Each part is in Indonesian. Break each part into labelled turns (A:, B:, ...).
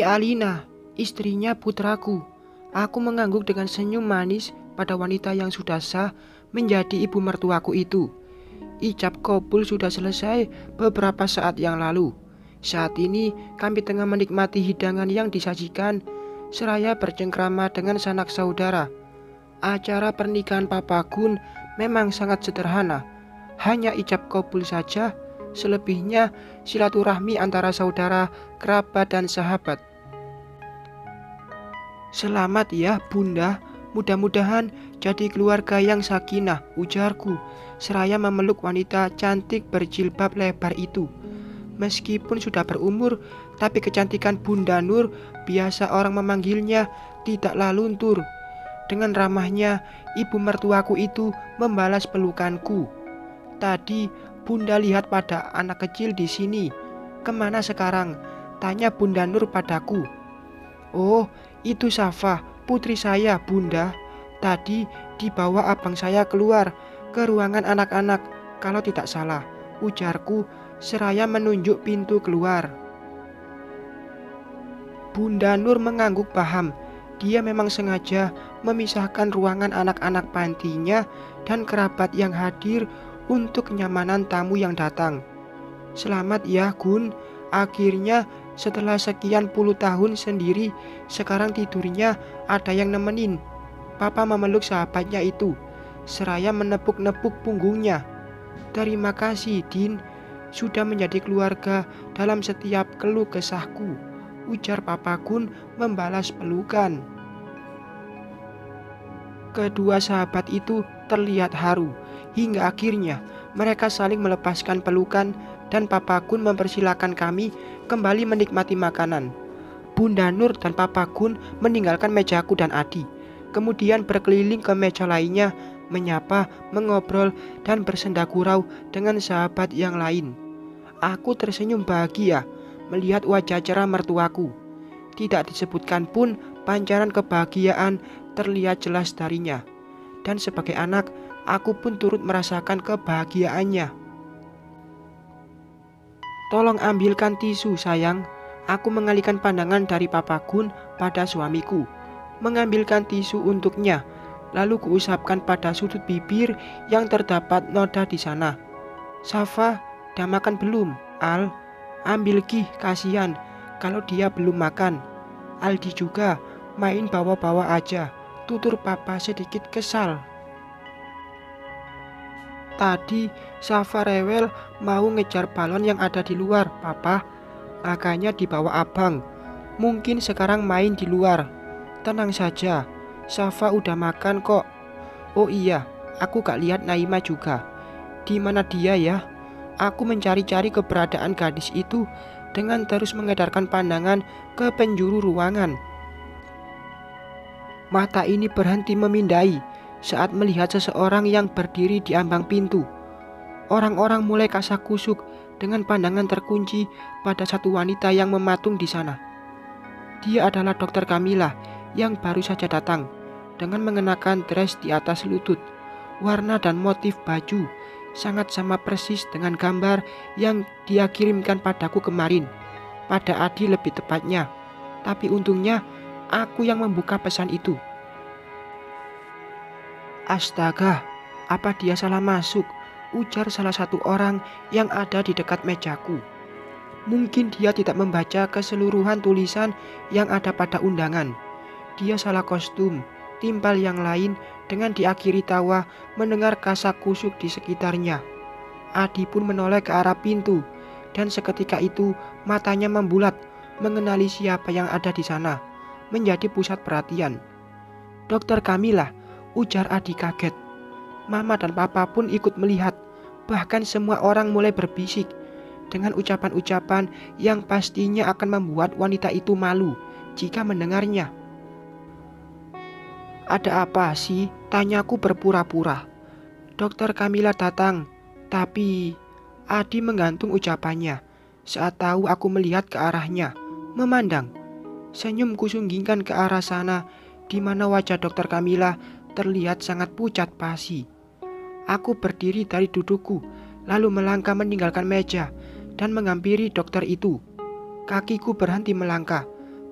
A: Ini Alina, istrinya putraku. Aku mengangguk dengan senyum manis pada wanita yang sudah sah menjadi ibu mertuaku itu. Ijab kabul sudah selesai beberapa saat yang lalu. Saat ini kami tengah menikmati hidangan yang disajikan seraya bercengkrama dengan sanak saudara. Acara pernikahan Papa Gun memang sangat sederhana. Hanya ijab kabul saja, selebihnya silaturahmi antara saudara, kerabat, dan sahabat. Selamat ya Bunda, mudah-mudahan jadi keluarga yang sakinah, ujarku, seraya memeluk wanita cantik berjilbab lebar itu. Meskipun sudah berumur, tapi kecantikan Bunda Nur, biasa orang memanggilnya, tidaklah luntur. Dengan ramahnya, ibu mertuaku itu membalas pelukanku. Tadi Bunda lihat pada anak kecil di sini. Kemana sekarang? Tanya Bunda Nur padaku. Oh, itu Safa, putri saya, Bunda. Tadi dibawa abang saya keluar ke ruangan anak-anak, kalau tidak salah, ujarku seraya menunjuk pintu keluar. Bunda Nur mengangguk paham. Dia memang sengaja memisahkan ruangan anak-anak pantinya dan kerabat yang hadir untuk kenyamanan tamu yang datang. Selamat ya Gun, akhirnya setelah sekian puluh tahun sendiri, sekarang tidurnya ada yang nemenin. Papa memeluk sahabatnya itu, seraya menepuk-nepuk punggungnya. Terima kasih Din, sudah menjadi keluarga dalam setiap keluh kesahku, ujar Papa Gun membalas pelukan. Kedua sahabat itu terlihat haru, hingga akhirnya mereka saling melepaskan pelukan dan Papa Gun mempersilahkan kami kembali menikmati makanan. Bunda Nur dan Papa Gun meninggalkan mejaku dan Adi, kemudian berkeliling ke meja lainnya, menyapa, mengobrol, dan bersenda gurau dengan sahabat yang lain. Aku tersenyum bahagia melihat wajah cerah mertuaku. Tidak disebutkan pun pancaran kebahagiaan terlihat jelas darinya. Dan sebagai anak, aku pun turut merasakan kebahagiaannya. Tolong ambilkan tisu sayang. Aku mengalihkan pandangan dari Papa Gun pada suamiku, mengambilkan tisu untuknya, lalu kuusapkan pada sudut bibir yang terdapat noda di sana. Safa, udah makan belum? Al, ambil Gih, kasihan kalau dia belum makan. Aldi juga, main bawa-bawa aja, tutur Papa sedikit kesal. Tadi Safa rewel mau ngejar balon yang ada di luar, Papa. Makanya dibawa abang. Mungkin sekarang main di luar. Tenang saja, Safa udah makan kok. Oh iya, aku gak lihat Naima juga. Di mana dia ya? Aku mencari-cari keberadaan gadis itu dengan terus mengedarkan pandangan ke penjuru ruangan. Mata ini berhenti memindai saat melihat seseorang yang berdiri di ambang pintu. Orang-orang mulai kasak-kusuk dengan pandangan terkunci pada satu wanita yang mematung di sana. Dia adalah Dokter Kamila yang baru saja datang dengan mengenakan dress di atas lutut. Warna dan motif baju sangat sama persis dengan gambar yang dia kirimkan padaku kemarin, pada Adi lebih tepatnya. Tapi untungnya aku yang membuka pesan itu. Astaga, apa dia salah masuk? Ujar salah satu orang yang ada di dekat mejaku. Mungkin dia tidak membaca keseluruhan tulisan yang ada pada undangan. Dia salah kostum, timpal yang lain dengan diakhiri tawa mendengar kasak kusuk di sekitarnya. Adi pun menoleh ke arah pintu dan seketika itu matanya membulat mengenali siapa yang ada di sana, menjadi pusat perhatian. Dokter Kamila, ujar Adi kaget. Mama dan Papa pun ikut melihat. Bahkan semua orang mulai berbisik dengan ucapan-ucapan yang pastinya akan membuat wanita itu malu jika mendengarnya. Ada apa sih? Tanyaku berpura-pura. Dokter Kamila datang, tapi Adi menggantung ucapannya saat tahu aku melihat ke arahnya, memandang. Senyum kusunggingkan ke arah sana, di mana wajah Dokter Kamila terlihat sangat pucat pasi. Aku berdiri dari dudukku, lalu melangkah meninggalkan meja dan menghampiri dokter itu. Kakiku berhenti melangkah,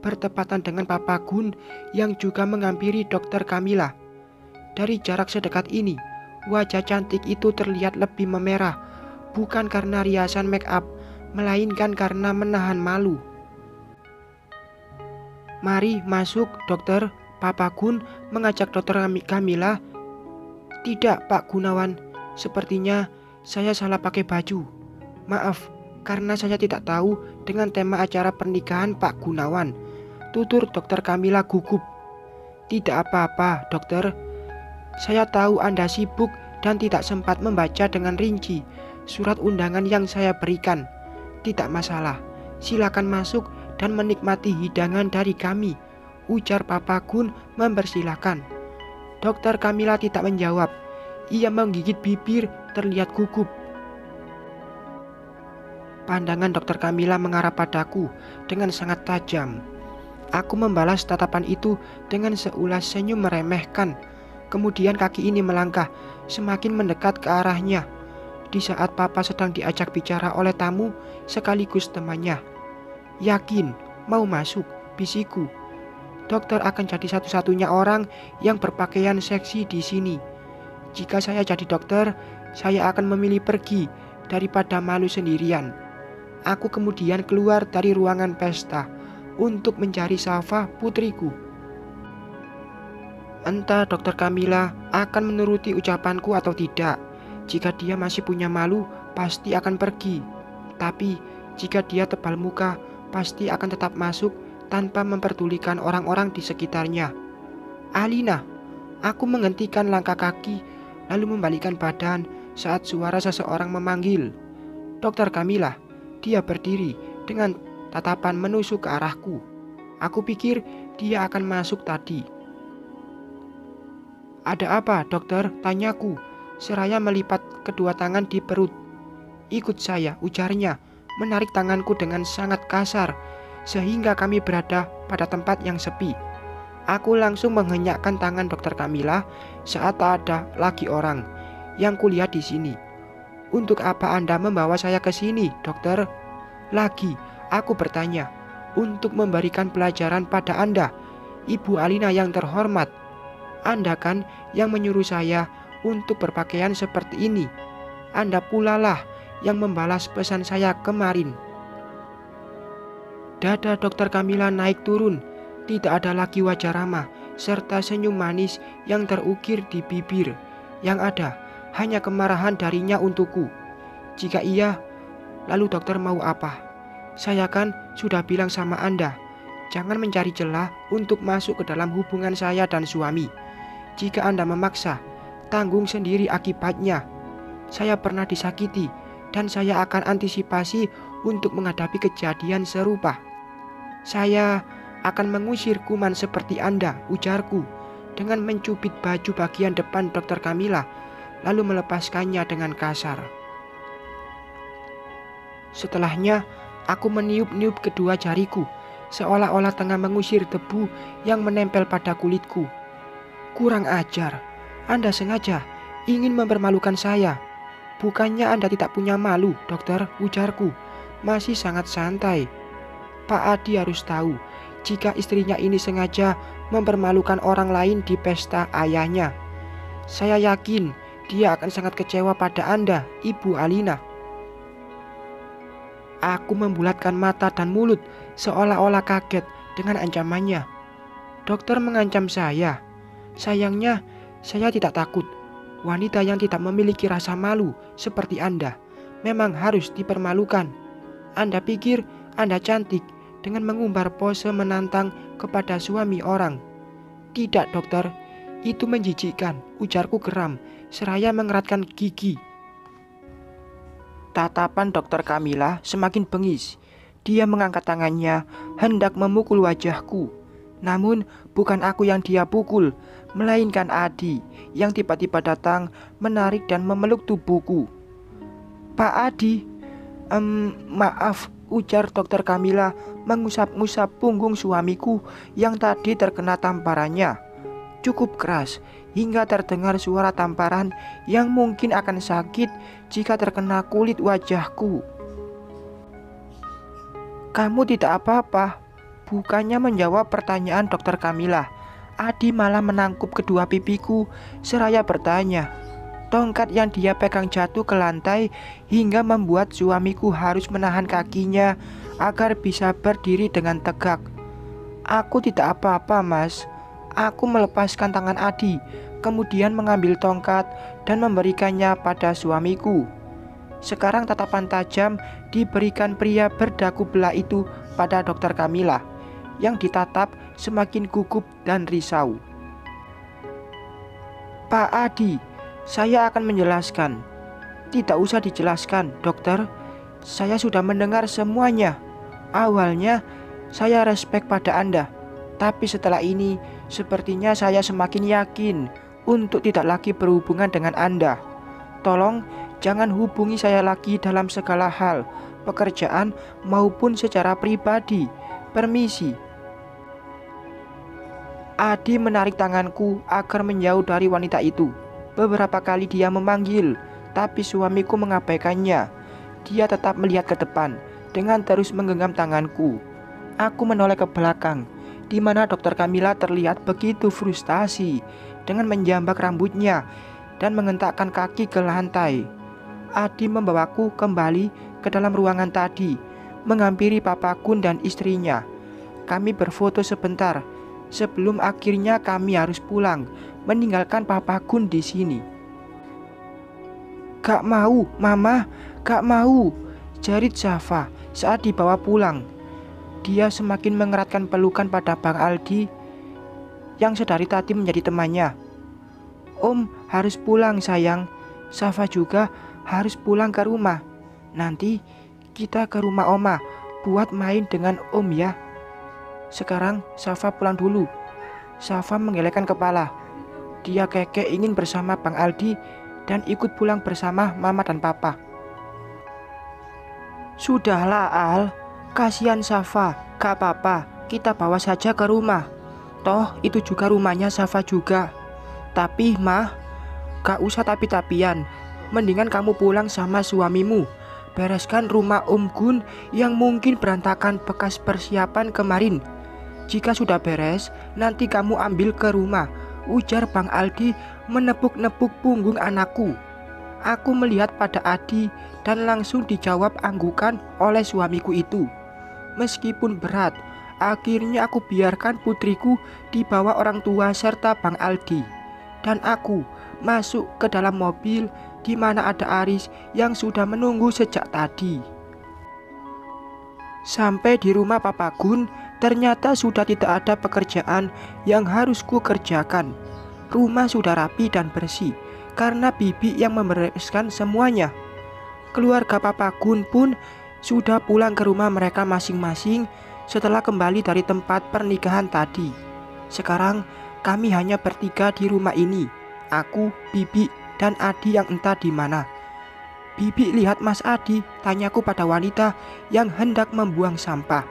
A: bertepatan dengan Papa Gun yang juga menghampiri Dokter Camilla. Dari jarak sedekat ini, wajah cantik itu terlihat lebih memerah, bukan karena riasan make up, melainkan karena menahan malu. "Mari masuk, dokter," Papa Gun mengajak Dokter Camilla. "Tidak, Pak Gunawan, sepertinya saya salah pakai baju. Maaf, karena saya tidak tahu dengan tema acara pernikahan Pak Gunawan," tutur Dokter Camilla gugup. "Tidak apa-apa, dokter. Saya tahu Anda sibuk dan tidak sempat membaca dengan rinci surat undangan yang saya berikan. Tidak masalah, silakan masuk dan menikmati hidangan dari kami," ujar Papa Gun mempersilahkan. Dokter Camilla tidak menjawab. Ia menggigit bibir terlihat gugup. Pandangan Dokter Camilla mengarah padaku dengan sangat tajam. Aku membalas tatapan itu dengan seulas senyum meremehkan. Kemudian kaki ini melangkah semakin mendekat ke arahnya. Di saat Papa sedang diajak bicara oleh tamu sekaligus temannya. "Yakin mau masuk?" bisikku. "Dokter akan jadi satu-satunya orang yang berpakaian seksi di sini. Jika saya jadi dokter, saya akan memilih pergi daripada malu sendirian." Aku kemudian keluar dari ruangan pesta untuk mencari Safa, putriku. Entah Dokter Camilla akan menuruti ucapanku atau tidak. Jika dia masih punya malu, pasti akan pergi. Tapi jika dia tebal muka, pasti akan tetap masuk tanpa memperdulikan orang-orang di sekitarnya. "Alina!" Aku menghentikan langkah kaki lalu membalikkan badan saat suara seseorang memanggil. "Dokter Camilla." Dia berdiri dengan tatapan menusuk ke arahku. Aku pikir dia akan masuk tadi. "Ada apa, dokter?" tanyaku, seraya melipat kedua tangan di perut. "Ikut saya," ujarnya, menarik tanganku dengan sangat kasar, sehingga kami berada pada tempat yang sepi. Aku langsung menghenyakkan tangan Dokter Camilla saat tak ada lagi orang yang kulihat di sini. "Untuk apa Anda membawa saya ke sini, dokter?" Lagi aku bertanya. "Untuk memberikan pelajaran pada Anda, Ibu Alina yang terhormat. Anda kan yang menyuruh saya untuk berpakaian seperti ini. Anda pula lah yang membalas pesan saya kemarin." Dada Dokter Camilla naik turun. Tidak ada lagi wajah ramah serta senyum manis yang terukir di bibir. Yang ada hanya kemarahan darinya untukku. Jika iya, lalu dokter mau apa? Saya kan sudah bilang sama Anda, jangan mencari celah untuk masuk ke dalam hubungan saya dan suami. Jika Anda memaksa, tanggung sendiri akibatnya. Saya pernah disakiti dan saya akan antisipasi untuk menghadapi kejadian serupa. Saya akan mengusir kuman seperti Anda, ujarku, dengan mencubit baju bagian depan Dokter Camilla, lalu melepaskannya dengan kasar. Setelahnya, aku meniup-niup kedua jariku, seolah-olah tengah mengusir debu yang menempel pada kulitku. "Kurang ajar, Anda sengaja ingin mempermalukan saya. Bukannya Anda tidak punya malu, dokter," ujarku, masih sangat santai. "Pak Adi harus tahu jika istrinya ini sengaja mempermalukan orang lain di pesta ayahnya. Saya yakin dia akan sangat kecewa pada Anda, Ibu Alina." Aku membulatkan mata dan mulut seolah-olah kaget dengan ancamannya. Dokter mengancam saya. Sayangnya, saya tidak takut. Wanita yang tidak memiliki rasa malu seperti Anda memang harus dipermalukan. Anda pikir Anda cantik dengan mengumbar pose menantang kepada suami orang. "Tidak, dokter, itu menjijikkan," ujarku geram, seraya mengeratkan gigi. Tatapan Dokter Camilla semakin bengis. Dia mengangkat tangannya hendak memukul wajahku. Namun bukan aku yang dia pukul, melainkan Adi yang tiba-tiba datang menarik dan memeluk tubuhku. "Pak Adi." Maaf," ujar Dokter Camilla mengusap-ngusap punggung suamiku yang tadi terkena tamparannya. Cukup keras hingga terdengar suara tamparan yang mungkin akan sakit jika terkena kulit wajahku. "Kamu tidak apa-apa?" Bukannya menjawab pertanyaan dokter Kamila, Adi malah menangkup kedua pipiku seraya bertanya. Tongkat yang dia pegang jatuh ke lantai hingga membuat suamiku harus menahan kakinya agar bisa berdiri dengan tegak. Aku tidak apa-apa, Mas. Aku melepaskan tangan Adi, kemudian mengambil tongkat dan memberikannya pada suamiku. Sekarang tatapan tajam diberikan pria berdagu belah itu pada dokter Kamila, yang ditatap semakin gugup dan risau. Pak Adi, saya akan menjelaskan. Tidak usah dijelaskan, dokter. Saya sudah mendengar semuanya. Awalnya saya respek pada Anda, tapi setelah ini sepertinya saya semakin yakin untuk tidak lagi berhubungan dengan Anda. Tolong jangan hubungi saya lagi dalam segala hal, pekerjaan maupun secara pribadi. Permisi. Adi menarik tanganku agar menjauh dari wanita itu. Beberapa kali dia memanggil, tapi suamiku mengabaikannya. Dia tetap melihat ke depan dengan terus menggenggam tanganku. Aku menoleh ke belakang, di mana dokter Kamila terlihat begitu frustasi dengan menjambak rambutnya dan mengentakkan kaki ke lantai. Adi membawaku kembali ke dalam ruangan tadi, menghampiri Papa Gun dan istrinya. Kami berfoto sebentar sebelum akhirnya kami harus pulang, meninggalkan Papa Gun di sini. Gak mau, Mama, gak mau, jerit Safa saat dibawa pulang. Dia semakin mengeratkan pelukan pada Bang Aldi yang sedari tadi menjadi temannya. Om harus pulang, sayang. Safa juga harus pulang ke rumah. Nanti kita ke rumah Oma buat main dengan Om ya. Sekarang Safa pulang dulu. Safa menggelengkan kepala. Dia kekeh ingin bersama Bang Aldi dan ikut pulang bersama Mama dan Papa. Sudahlah Al, kasihan Safa, gak apa-apa, kita bawa saja ke rumah. Toh itu juga rumahnya Safa juga. Tapi Mah, gak usah tapi-tapian. Mendingan kamu pulang sama suamimu. Bereskan rumah Om Gun yang mungkin berantakan bekas persiapan kemarin. Jika sudah beres, nanti kamu ambil ke rumah, ujar Bang Aldi menepuk-nepuk punggung anakku. Aku melihat pada Adi dan langsung dijawab anggukan oleh suamiku itu. Meskipun berat, akhirnya aku biarkan putriku dibawa orang tua serta Bang Aldi. Dan aku masuk ke dalam mobil di mana ada Aris yang sudah menunggu sejak tadi. Sampai di rumah Papa Gun, ternyata sudah tidak ada pekerjaan yang harus ku kerjakan. Rumah sudah rapi dan bersih karena bibi yang membereskan semuanya. Keluarga Papa Gun pun sudah pulang ke rumah mereka masing-masing setelah kembali dari tempat pernikahan tadi. Sekarang kami hanya bertiga di rumah ini. Aku, bibi, dan Adi yang entah di mana. Bibi lihat Mas Adi, tanyaku pada wanita yang hendak membuang sampah.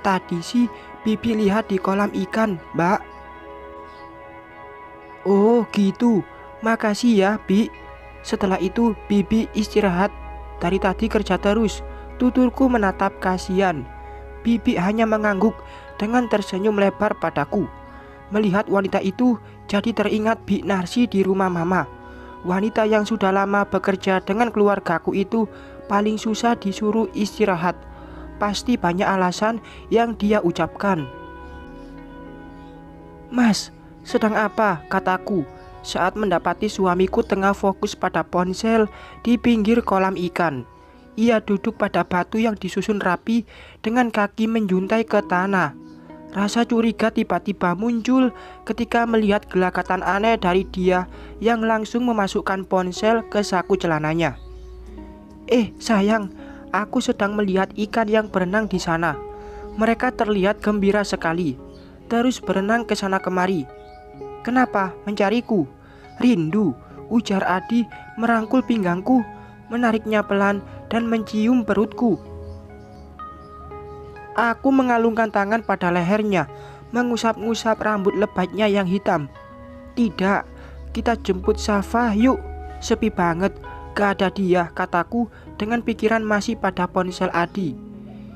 A: Tadi sih bibi lihat di kolam ikan, Mbak. Oh gitu, makasih ya Bi. Setelah itu bibi istirahat. Dari tadi kerja terus. Tuturku menatap kasihan. Bibi hanya mengangguk dengan tersenyum lebar padaku. Melihat wanita itu, jadi teringat Bi Narsi di rumah Mama. Wanita yang sudah lama bekerja dengan keluargaku itu paling susah disuruh istirahat. Pasti banyak alasan yang dia ucapkan. Mas, sedang apa? Kataku saat mendapati suamiku tengah fokus pada ponsel di pinggir kolam ikan. Ia duduk pada batu yang disusun rapi dengan kaki menjuntai ke tanah. Rasa curiga tiba-tiba muncul ketika melihat gelagatan aneh dari dia yang langsung memasukkan ponsel ke saku celananya. Sayang, aku sedang melihat ikan yang berenang di sana. Mereka terlihat gembira sekali, terus berenang ke sana kemari. Kenapa mencariku? Rindu, ujar Adi merangkul pinggangku, menariknya pelan dan mencium perutku. Aku mengalungkan tangan pada lehernya, mengusap-ngusap rambut lebatnya yang hitam. Tidak, kita jemput Safa yuk. Sepi banget, gak ada dia, kataku dengan pikiran masih pada ponsel Adi.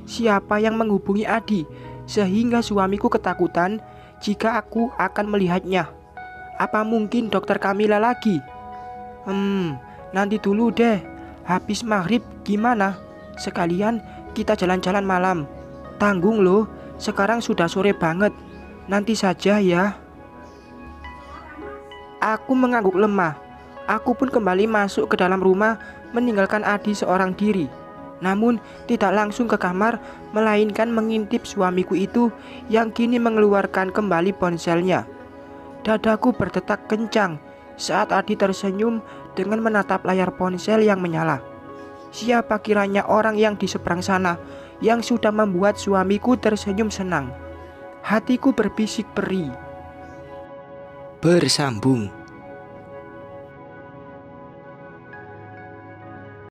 A: Siapa yang menghubungi Adi? sehingga suamiku ketakutan jika aku akan melihatnya. Apa mungkin dokter Kamila lagi? Nanti dulu deh. Habis maghrib gimana? Sekalian kita jalan-jalan malam. Tanggung loh, sekarang sudah sore banget. Nanti saja ya. Aku mengangguk lemah. Aku pun kembali masuk ke dalam rumah, meninggalkan Adi seorang diri. Namun tidak langsung ke kamar, melainkan mengintip suamiku itu yang kini mengeluarkan kembali ponselnya. Dadaku berdetak kencang saat Adi tersenyum dengan menatap layar ponsel yang menyala. Siapa kiranya orang yang di seberang sana yang sudah membuat suamiku tersenyum senang? Hatiku berbisik perih.
B: Bersambung.